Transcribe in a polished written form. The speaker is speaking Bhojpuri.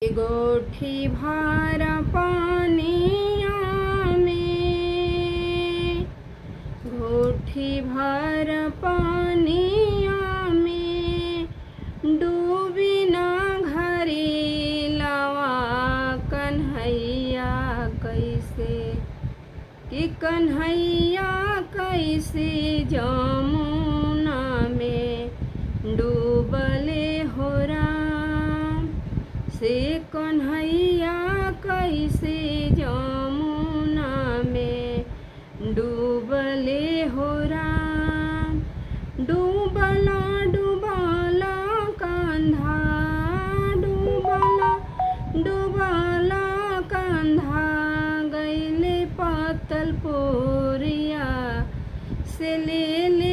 गोठी भर पानिया में, गोठी भर पानिया में, डूबी ना घरी लवा कन्हैया कैसे, कि कन्हैया कैसे जमुना में डूबले हो राम, से कन्हैया कैसे जमुना में डूबले हो राम। डूबला डूबला कंधा, डूबला डूबला कंधा, गैले पतल पोरिया से ले ले